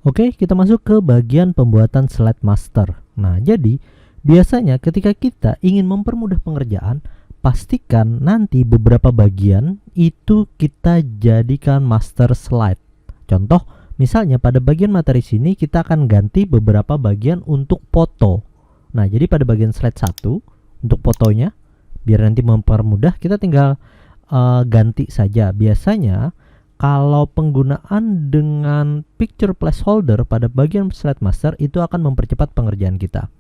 Oke, kita masuk ke bagian pembuatan slide master. Nah, jadi biasanya ketika kita ingin mempermudah pengerjaan, pastikan nanti beberapa bagian itu kita jadikan master slide. Contoh, misalnya pada bagian materi sini kita akan ganti beberapa bagian untuk foto. Nah, jadi pada bagian slide 1 untuk fotonya, biar nanti mempermudah, kita tinggal ganti saja. Biasanya kalau penggunaan dengan picture placeholder pada bagian slide master itu akan mempercepat pengerjaan kita.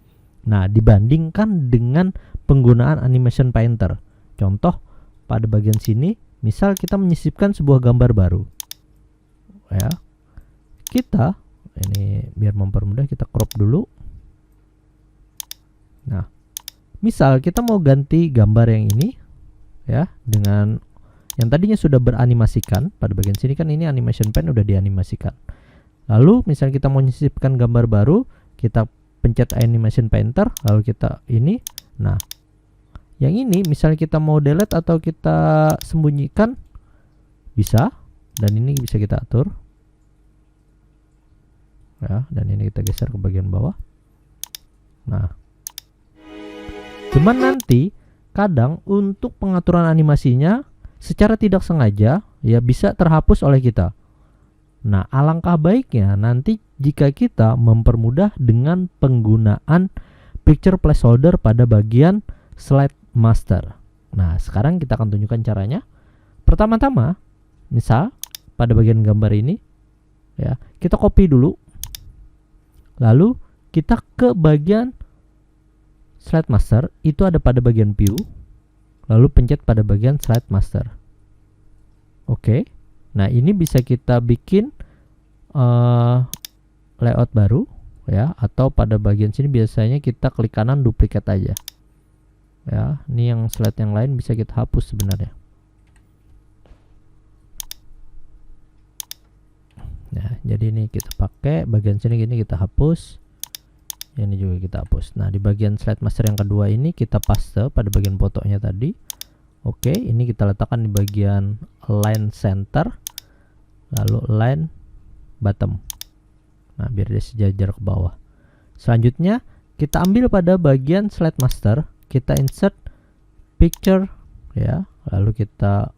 Nah, dibandingkan dengan penggunaan animation painter. Contoh, pada bagian sini, misal kita menyisipkan sebuah gambar baru. Ya. Kita, ini biar mempermudah kita crop dulu. Nah, misal kita mau ganti gambar yang ini, ya, dengan yang tadinya sudah beranimasikan. Pada bagian sini kan ini animation pen udah dianimasikan. Lalu misal kita mau menyisipkan gambar baru, kita pencet animation painter, lalu kita ini. Nah, yang ini misal kita mau delete atau kita sembunyikan bisa, dan ini bisa kita atur. Ya, dan ini kita geser ke bagian bawah. Nah, cuman nanti kadang untuk pengaturan animasinya secara tidak sengaja ya bisa terhapus oleh kita. Nah, alangkah baiknya nanti jika kita mempermudah dengan penggunaan picture placeholder pada bagian slide master. Nah, sekarang kita akan tunjukkan caranya. Pertama-tama, misal pada bagian gambar ini ya, kita copy dulu. Lalu kita ke bagian slide master, itu ada pada bagian view. Lalu pencet pada bagian slide master. Oke. Nah, ini bisa kita bikin layout baru ya, atau pada bagian sini biasanya kita klik kanan duplikat aja. Ya, ini yang slide yang lain bisa kita hapus sebenarnya. Nah, jadi ini kita pakai bagian sini gini kita hapus. Ini juga kita hapus. Nah, di bagian slide master yang kedua ini kita paste pada bagian fotonya tadi. Oke, ini kita letakkan di bagian align center, lalu align bottom. Nah, biar dia sejajar ke bawah. Selanjutnya kita ambil pada bagian slide master, kita insert picture ya, lalu kita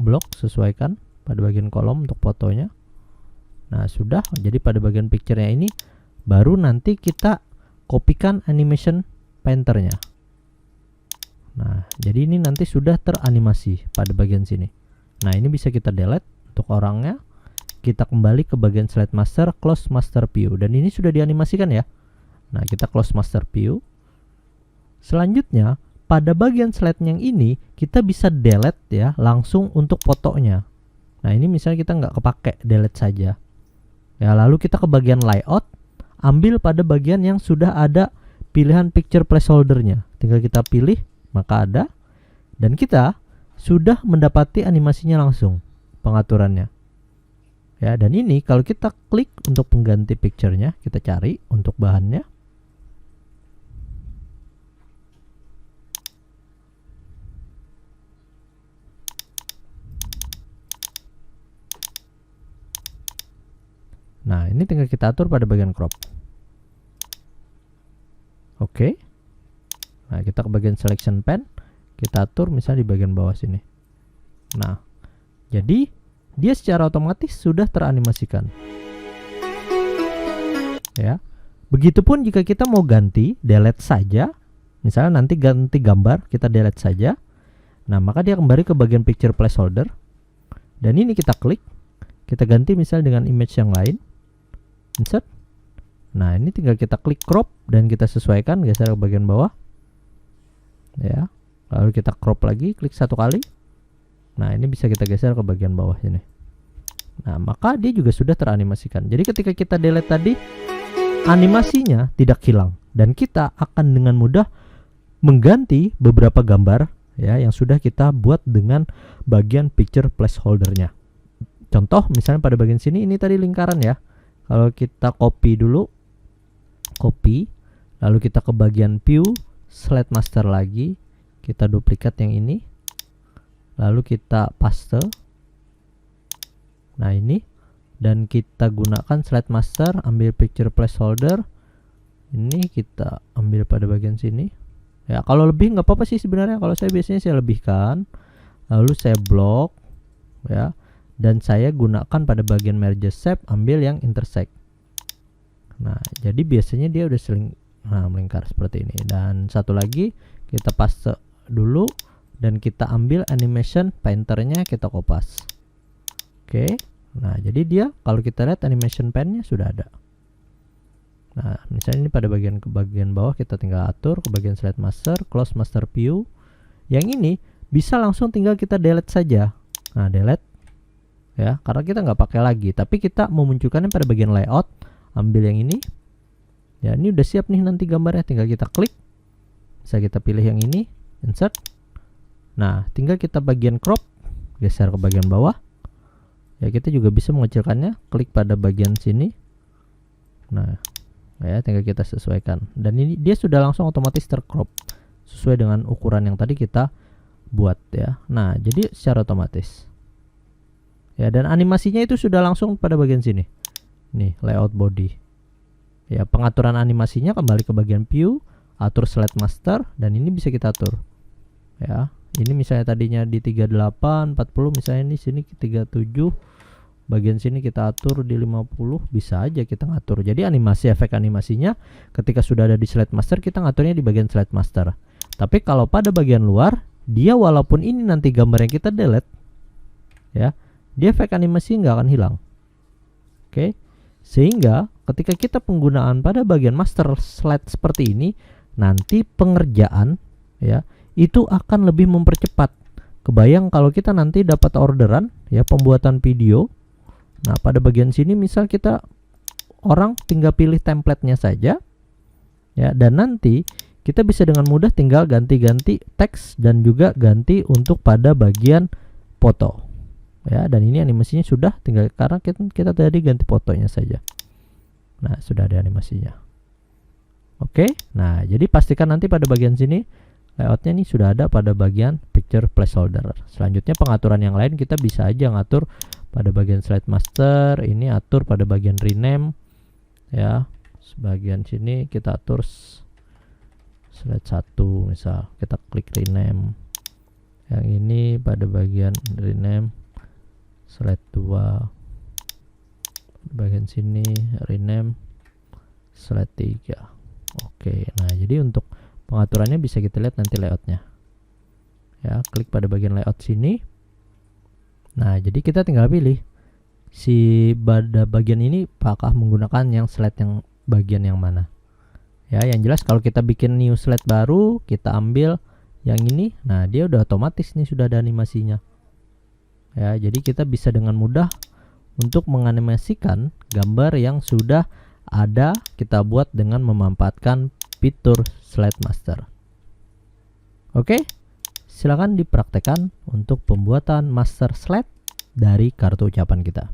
blok sesuaikan pada bagian kolom untuk fotonya. Nah, sudah. Jadi pada bagian picture-nya ini baru nanti kita kopikan animation painternya. Nah, jadi ini nanti sudah teranimasi pada bagian sini. Nah, ini bisa kita delete untuk orangnya. Kita kembali ke bagian slide master, close master view, dan ini sudah dianimasikan ya. Nah, kita close master view. Selanjutnya pada bagian slide yang ini kita bisa delete ya langsung untuk fotonya. Nah, ini misalnya kita nggak kepake, delete saja ya. Lalu kita ke bagian layout, ambil pada bagian yang sudah ada pilihan picture placeholder-nya. Tinggal kita pilih, maka ada. Dan kita sudah mendapati animasinya langsung, pengaturannya. Ya, dan ini kalau kita klik untuk pengganti picture-nya, kita cari untuk bahannya. Nah, ini tinggal kita atur pada bagian crop. Oke. Nah, kita ke bagian selection pen, kita atur misalnya di bagian bawah sini. Nah, jadi dia secara otomatis sudah teranimasikan. Ya. Begitupun jika kita mau ganti, delete saja. Misalnya nanti ganti gambar, kita delete saja. Nah, maka dia kembali ke bagian picture placeholder. Dan ini kita klik, kita ganti misalnya dengan image yang lain. Insert. Nah, ini tinggal kita klik crop dan kita sesuaikan, geser ke bagian bawah. Ya. Lalu kita crop lagi, klik satu kali. Nah, ini bisa kita geser ke bagian bawah sini. Nah, maka dia juga sudah teranimasikan. Jadi ketika kita delete tadi, animasinya tidak hilang dan kita akan dengan mudah mengganti beberapa gambar ya yang sudah kita buat dengan bagian picture placeholder-nya. Contoh misalnya pada bagian sini ini tadi lingkaran ya. Kalau kita copy dulu, copy, lalu kita ke bagian view, slide master lagi, kita duplikat yang ini, lalu kita paste. Nah, ini dan kita gunakan slide master, ambil picture placeholder. Ini kita ambil pada bagian sini. Ya, kalau lebih nggak apa-apa sih sebenarnya. Kalau saya biasanya saya lebihkan, lalu saya blok, ya, dan saya gunakan pada bagian merge shape, ambil yang intersect. Nah, jadi biasanya dia udah melingkar seperti ini. Dan satu lagi kita paste dulu dan kita ambil animation painternya, kita kopas. Oke. Nah, jadi dia kalau kita lihat animation pen-nya sudah ada. Nah, misalnya ini pada bagian bawah kita tinggal atur ke bagian slide master, close master view. Yang ini bisa langsung tinggal kita delete saja. Nah, delete ya, karena kita nggak pakai lagi, tapi kita memunculkannya pada bagian layout. Ambil yang ini. Ya, ini udah siap nih nanti gambarnya, tinggal kita klik. Bisa kita pilih yang ini, insert. Nah, tinggal kita bagian crop, geser ke bagian bawah. Ya, kita juga bisa mengecilkannya, klik pada bagian sini. Nah, ya, tinggal kita sesuaikan. Dan ini dia sudah langsung otomatis tercrop sesuai dengan ukuran yang tadi kita buat ya. Nah, jadi secara otomatis. Ya, dan animasinya itu sudah langsung pada bagian sini. Nih, layout body. Ya, pengaturan animasinya kembali ke bagian view, atur slide master, dan ini bisa kita atur. Ya, ini misalnya tadinya di 38, 40, misalnya di sini 37. Bagian sini kita atur di 50, bisa aja kita ngatur. Jadi animasi, efek animasinya ketika sudah ada di slide master, kita ngaturnya di bagian slide master. Tapi kalau pada bagian luar, dia walaupun ini nanti gambar yang kita delete, ya, dia efek animasi nggak akan hilang. Oke, sehingga ketika kita penggunaan pada bagian master slide seperti ini, nanti pengerjaan ya itu akan lebih mempercepat. Kebayang kalau kita nanti dapat orderan ya pembuatan video. Nah, pada bagian sini misal kita orang tinggal pilih template-nya saja ya, dan nanti kita bisa dengan mudah tinggal ganti-ganti teks dan juga ganti untuk pada bagian foto. Ya, dan ini animasinya sudah tinggal karena kita tadi ganti fotonya saja. Nah, sudah ada animasinya. Oke. Nah, jadi pastikan nanti pada bagian sini layoutnya nih sudah ada pada bagian picture placeholder. Selanjutnya pengaturan yang lain kita bisa aja ngatur pada bagian slide master, ini atur pada bagian rename ya. Sebagian sini kita atur slide 1 misal, kita klik rename. Yang ini pada bagian rename slide 2. Bagian sini rename slide 3. Oke, nah jadi untuk pengaturannya bisa kita lihat nanti layoutnya. Ya, klik pada bagian layout sini. Nah, jadi kita tinggal pilih si pada bagian ini apakah menggunakan yang slide yang bagian yang mana. Ya, yang jelas kalau kita bikin new slide baru, kita ambil yang ini. Nah, dia udah otomatis nih sudah ada animasinya. Ya, jadi kita bisa dengan mudah untuk menganimasikan gambar yang sudah ada kita buat dengan memanfaatkan fitur slide master. Oke, silakan dipraktekkan untuk pembuatan master slide dari kartu ucapan kita.